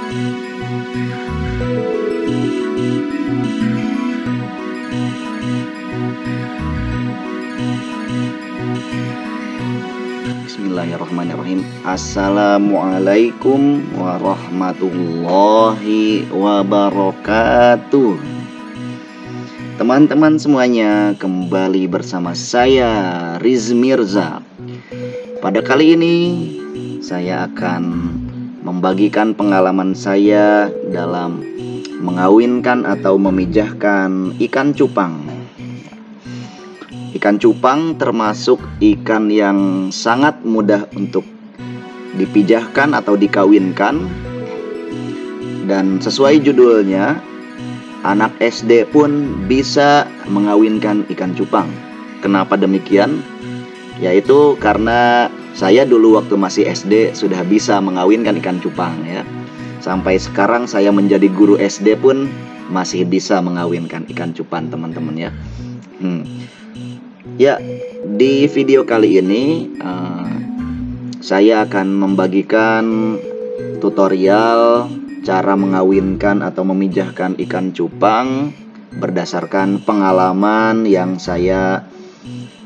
Bismillahirrahmanirrahim. Assalamualaikum warahmatullahi wabarakatuh. Teman-teman semuanya, kembali bersama saya Riz Mirza. Pada kali ini saya akan membagikan pengalaman saya dalam mengawinkan atau memijahkan ikan cupang. Ikan cupang termasuk ikan yang sangat mudah untuk dipijahkan atau dikawinkan. Dan sesuai judulnya, anak SD pun bisa mengawinkan ikan cupang. Kenapa demikian? Yaitu karena saya dulu waktu masih SD sudah bisa mengawinkan ikan cupang ya. Sampai sekarang saya menjadi guru SD pun masih bisa mengawinkan ikan cupang, teman-teman ya. Ya, di video kali ini saya akan membagikan tutorial cara mengawinkan atau memijahkan ikan cupang berdasarkan pengalaman yang saya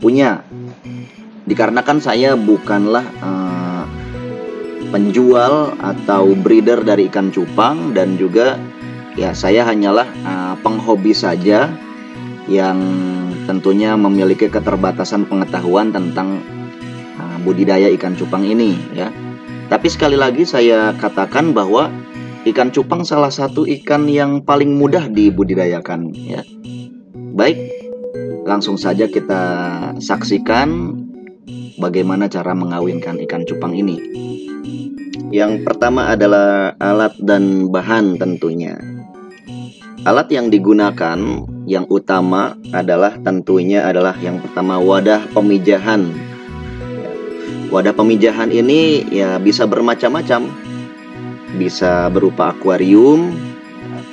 punya. Dikarenakan saya bukanlah penjual atau breeder dari ikan cupang, dan juga ya saya hanyalah penghobi saja yang tentunya memiliki keterbatasan pengetahuan tentang budidaya ikan cupang ini ya. Tapi sekali lagi saya katakan bahwa ikan cupang salah satu ikan yang paling mudah dibudidayakan ya. Baik, langsung saja kita saksikan bagaimana cara mengawinkan ikan cupang ini. Yang pertama adalah alat dan bahan tentunya. Alat yang digunakan yang utama adalah tentunya adalah yang pertama wadah pemijahan. Wadah pemijahan ini ya bisa bermacam-macam. Bisa berupa akuarium,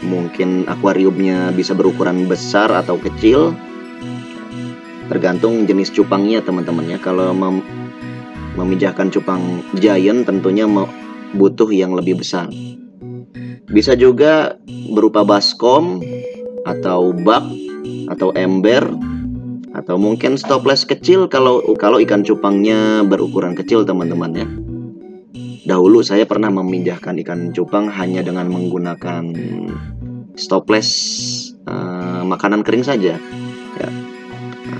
mungkin akuariumnya bisa berukuran besar atau kecil, tergantung jenis cupangnya teman-teman ya. Kalau memijahkan cupang giant tentunya butuh yang lebih besar. Bisa juga berupa baskom atau bak atau ember, atau mungkin stopless kecil kalau ikan cupangnya berukuran kecil teman-teman ya. Dahulu saya pernah memijahkan ikan cupang hanya dengan menggunakan stopless makanan kering saja ya.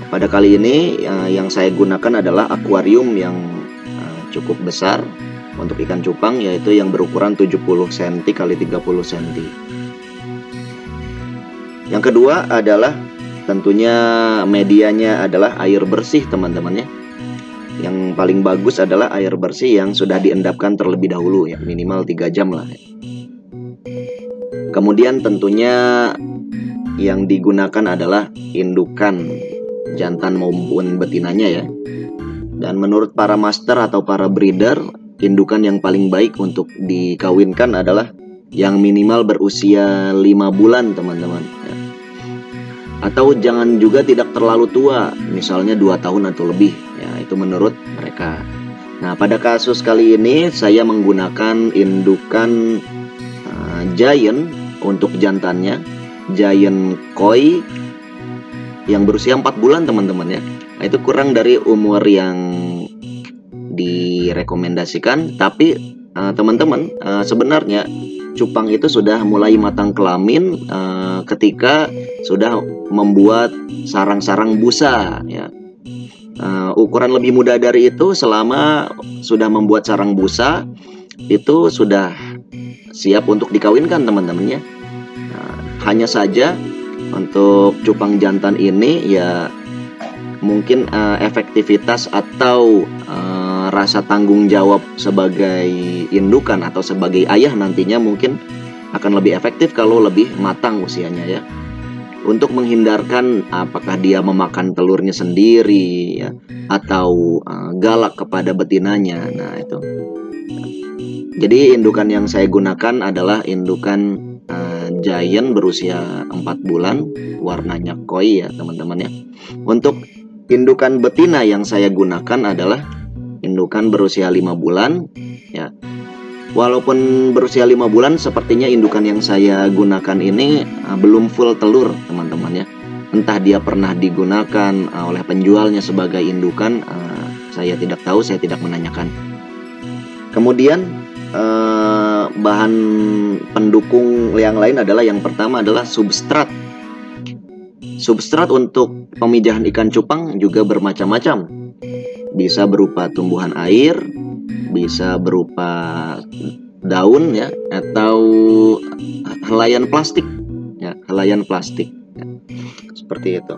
Pada kali ini yang saya gunakan adalah akuarium yang cukup besar untuk ikan cupang, yaitu yang berukuran 70 cm x 30 cm. Yang kedua adalah tentunya medianya adalah air bersih teman-teman ya. Yang paling bagus adalah air bersih yang sudah diendapkan terlebih dahulu ya, minimal 3 jam lah. Kemudian tentunya yang digunakan adalah indukan jantan maupun betinanya ya. Dan menurut para master atau para breeder, indukan yang paling baik untuk dikawinkan adalah yang minimal berusia 5 bulan teman-teman ya. Atau jangan juga tidak terlalu tua, misalnya 2 tahun atau lebih ya, itu menurut mereka. Nah, pada kasus kali ini saya menggunakan indukan giant untuk jantannya, giant koi yang berusia 4 bulan teman-teman ya. Nah, itu kurang dari umur yang direkomendasikan. Tapi teman-teman, sebenarnya cupang itu sudah mulai matang kelamin ketika sudah membuat sarang-sarang busa ya. Ukuran lebih muda dari itu, selama sudah membuat sarang busa, itu sudah siap untuk dikawinkan teman-teman ya. Hanya saja untuk cupang jantan ini ya mungkin efektivitas atau rasa tanggung jawab sebagai indukan atau sebagai ayah nantinya mungkin akan lebih efektif kalau lebih matang usianya ya. Untuk menghindarkan apakah dia memakan telurnya sendiri ya, atau galak kepada betinanya. Nah itu. Jadi indukan yang saya gunakan adalah indukan giant berusia 4 bulan, warnanya koi ya teman-teman ya. Untuk indukan betina yang saya gunakan adalah indukan berusia 5 bulan ya. Walaupun berusia 5 bulan, sepertinya indukan yang saya gunakan ini belum full telur, teman-teman ya. Entah dia pernah digunakan oleh penjualnya sebagai indukan, saya tidak tahu, saya tidak menanyakan. Kemudian bahan pendukung yang lain adalah, yang pertama adalah substrat. Substrat untuk pemijahan ikan cupang juga bermacam-macam. Bisa berupa tumbuhan air, bisa berupa daun ya, atau helaian plastik ya, helaian plastik ya. Seperti itu.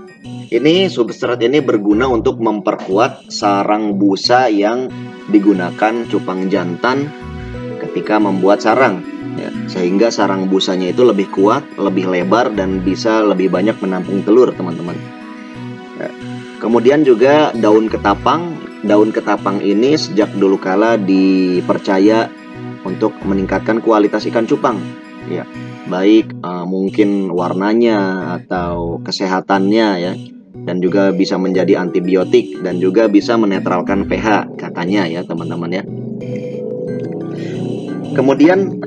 Ini substrat ini berguna untuk memperkuat sarang busa yang digunakan cupang jantan ketika membuat sarang ya, sehingga sarang busanya itu lebih kuat, lebih lebar, dan bisa lebih banyak menampung telur, teman-teman ya. Kemudian juga daun ketapang. Daun ketapang ini sejak dulu kala dipercaya untuk meningkatkan kualitas ikan cupang ya, baik mungkin warnanya atau kesehatannya ya, dan juga bisa menjadi antibiotik dan juga bisa menetralkan pH katanya ya, teman-teman ya. Kemudian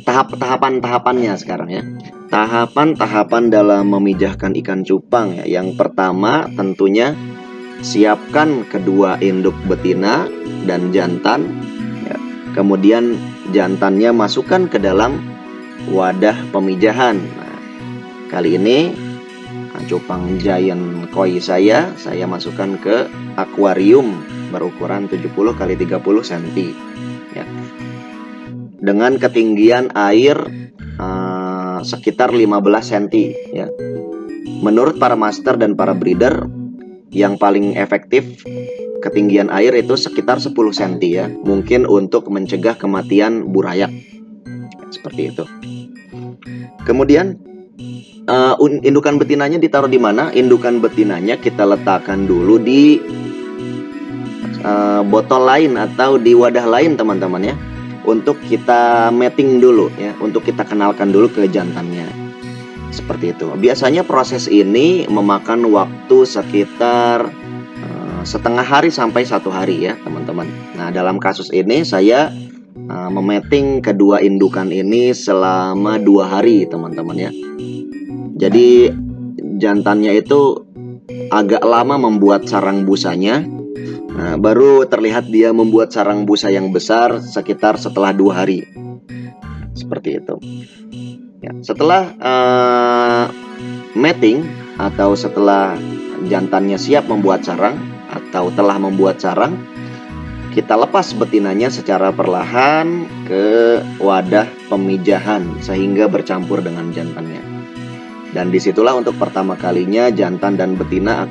tahapan-tahapannya sekarang ya. Tahapan-tahapan dalam memijahkan ikan cupang ya. Yang pertama tentunya siapkan kedua induk betina dan jantan ya. Kemudian jantannya masukkan ke dalam wadah pemijahan. Nah, kali ini cupang giant koi saya masukkan ke akuarium berukuran 70 x 30 cm ya, dengan ketinggian air sekitar 15 cm ya. Menurut para master dan para breeder, yang paling efektif ketinggian air itu sekitar 10 cm ya, mungkin untuk mencegah kematian burayak seperti itu. Kemudian indukan betinanya ditaruh di mana? Indukan betinanya kita letakkan dulu di botol lain atau di wadah lain, teman-teman ya, untuk kita mating dulu ya, untuk kita kenalkan dulu ke jantannya. Seperti itu. Biasanya proses ini memakan waktu sekitar setengah hari sampai 1 hari ya, teman-teman. Nah, dalam kasus ini saya memating kedua indukan ini selama 2 hari, teman-teman ya. Jadi jantannya itu agak lama membuat sarang busanya. Nah, baru terlihat dia membuat sarang busa yang besar sekitar setelah 2 hari. Seperti itu. Ya, setelah mating atau setelah jantannya siap membuat sarang atau telah membuat sarang, kita lepas betinanya secara perlahan ke wadah pemijahan sehingga bercampur dengan jantannya. Dan disitulah untuk pertama kalinya jantan dan betina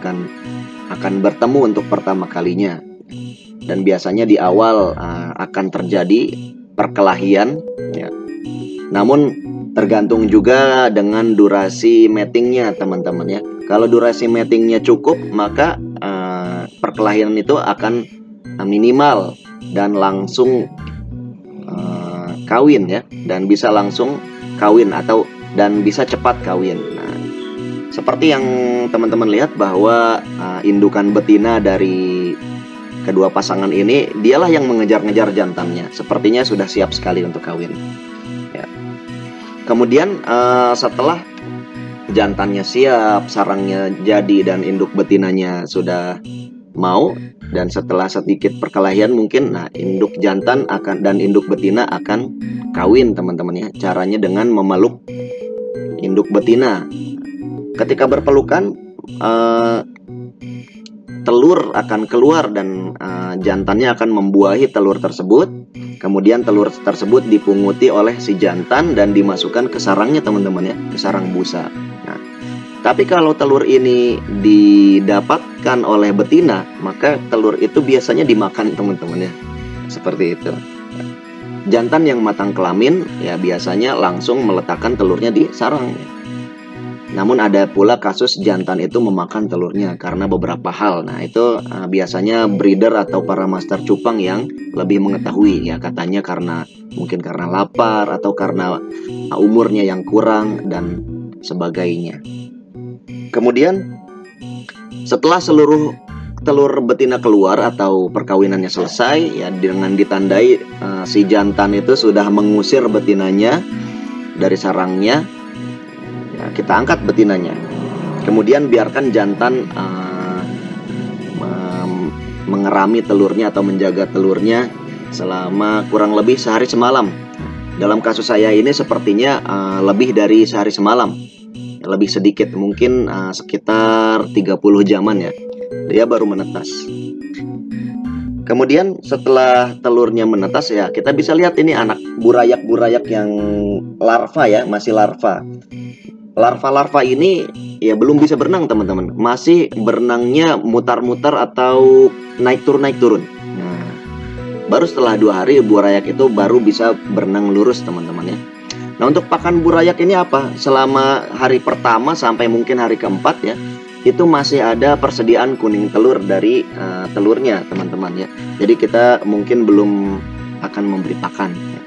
akan bertemu untuk pertama kalinya. Dan biasanya di awal akan terjadi perkelahian ya. Namun tergantung juga dengan durasi matingnya, teman-teman ya. Kalau durasi matingnya cukup, maka perkelahian itu akan minimal dan langsung kawin ya, dan bisa langsung kawin dan bisa cepat kawin. Nah, seperti yang teman-teman lihat bahwa indukan betina dari kedua pasangan ini, dialah yang mengejar-ngejar jantannya. Sepertinya sudah siap sekali untuk kawin. Kemudian setelah jantannya siap, sarangnya jadi, dan induk betinanya sudah mau, dan setelah sedikit perkelahian mungkin, nah induk jantan dan induk betina akan kawin, teman-teman ya. Caranya dengan memeluk induk betina. Ketika berpelukan, telur akan keluar dan jantannya akan membuahi telur tersebut. Kemudian telur tersebut dipunguti oleh si jantan dan dimasukkan ke sarangnya, teman-teman ya, ke sarang busa. Nah, tapi kalau telur ini didapatkan oleh betina, maka telur itu biasanya dimakan, teman-teman ya. Seperti itu. Jantan yang matang kelamin ya biasanya langsung meletakkan telurnya di sarang ya. Namun ada pula kasus jantan itu memakan telurnya karena beberapa hal. Nah, itu biasanya breeder atau para master cupang yang lebih mengetahui ya, katanya mungkin karena lapar atau karena umurnya yang kurang dan sebagainya. Kemudian setelah seluruh telur betina keluar atau perkawinannya selesai, ya dengan ditandai si jantan itu sudah mengusir betinanya dari sarangnya, ya, kita angkat betinanya. Kemudian biarkan jantan mengerami telurnya atau menjaga telurnya selama kurang lebih sehari semalam. Dalam kasus saya ini sepertinya lebih dari sehari semalam, lebih sedikit, mungkin sekitar 30 jaman ya, dia baru menetas. Kemudian setelah telurnya menetas, ya kita bisa lihat ini anak burayak-burayak yang larva ya, masih larva. Larva-larva ini ya belum bisa berenang teman-teman, masih berenangnya mutar-mutar atau naik turun. Nah, baru setelah 2 hari burayak itu baru bisa berenang lurus teman-teman ya. Nah, untuk pakan burayak ini apa? Selama hari pertama sampai mungkin hari keempat ya, itu masih ada persediaan kuning telur dari telurnya teman-teman ya. Jadi kita mungkin belum akan memberi pakan ya.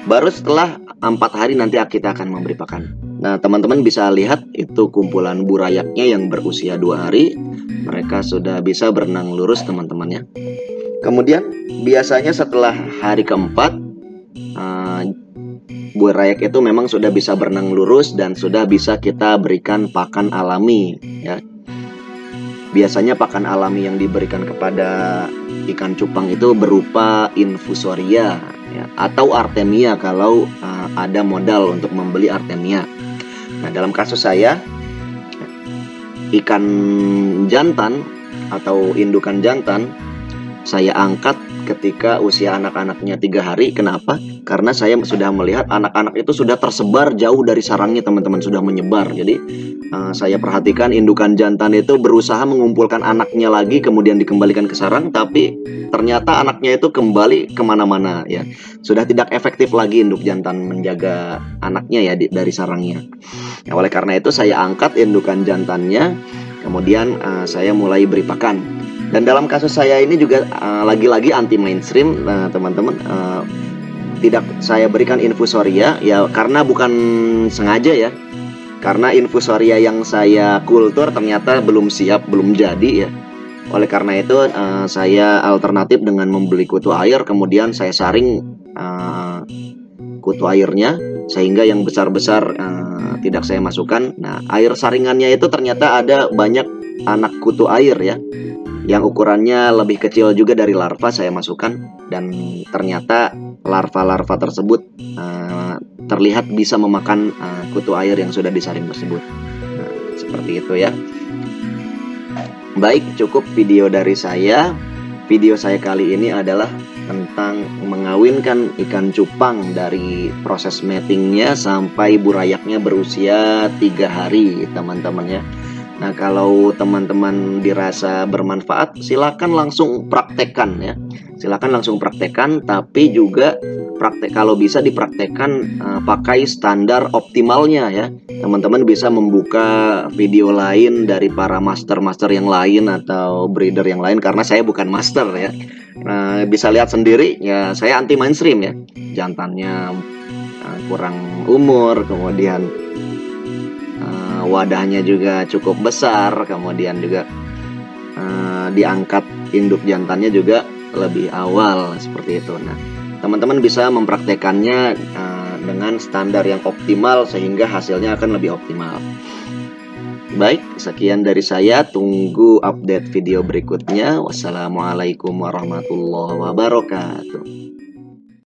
Baru setelah 4 hari nanti kita akan memberi pakan. Nah, teman-teman bisa lihat itu kumpulan burayaknya yang berusia 2 hari. Mereka sudah bisa berenang lurus teman-teman ya. Kemudian biasanya setelah hari keempat, burayak itu memang sudah bisa berenang lurus dan sudah bisa kita berikan pakan alami ya. Biasanya pakan alami yang diberikan kepada ikan cupang itu berupa infusoria ya, atau artemia kalau ada modal untuk membeli artemia. Nah, dalam kasus saya, ikan jantan atau indukan jantan saya angkat ketika usia anak-anaknya 3 hari. Kenapa? Karena saya sudah melihat anak-anak itu sudah tersebar jauh dari sarangnya teman-teman, sudah menyebar. Jadi saya perhatikan indukan jantan itu berusaha mengumpulkan anaknya lagi, kemudian dikembalikan ke sarang, tapi ternyata anaknya itu kembali kemana-mana ya. Sudah tidak efektif lagi induk jantan menjaga anaknya ya dari sarangnya. Nah, oleh karena itu saya angkat indukan jantannya, kemudian saya mulai beri pakan. Dan dalam kasus saya ini juga lagi-lagi anti mainstream teman-teman. Tidak saya berikan infusoria ya karena bukan sengaja ya. Karena infusoria yang saya kultur ternyata belum siap, belum jadi ya. Oleh karena itu saya alternatif dengan membeli kutu air, kemudian saya saring kutu airnya sehingga yang besar-besar tidak saya masukkan. Nah, air saringannya itu ternyata ada banyak anak kutu air ya, yang ukurannya lebih kecil juga dari larva saya masukkan, dan ternyata larva-larva tersebut terlihat bisa memakan kutu air yang sudah disaring tersebut. Nah, seperti itu ya. Baik, cukup video dari saya. Video saya kali ini adalah tentang mengawinkan ikan cupang dari proses matingnya sampai burayaknya berusia 3 hari teman-teman ya. Nah, kalau teman-teman dirasa bermanfaat, silakan langsung praktekkan ya. Silakan langsung praktekkan, tapi juga kalau bisa dipraktekkan pakai standar optimalnya ya. Teman-teman bisa membuka video lain dari para master-master yang lain atau breeder yang lain, karena saya bukan master ya. Bisa lihat sendiri ya, saya anti mainstream ya. Jantannya kurang umur, kemudian wadahnya juga cukup besar, kemudian juga diangkat induk jantannya juga lebih awal seperti itu. Nah, teman-teman bisa mempraktekannya dengan standar yang optimal sehingga hasilnya akan lebih optimal. Baik, sekian dari saya. Tunggu update video berikutnya. Wassalamualaikum warahmatullahi wabarakatuh.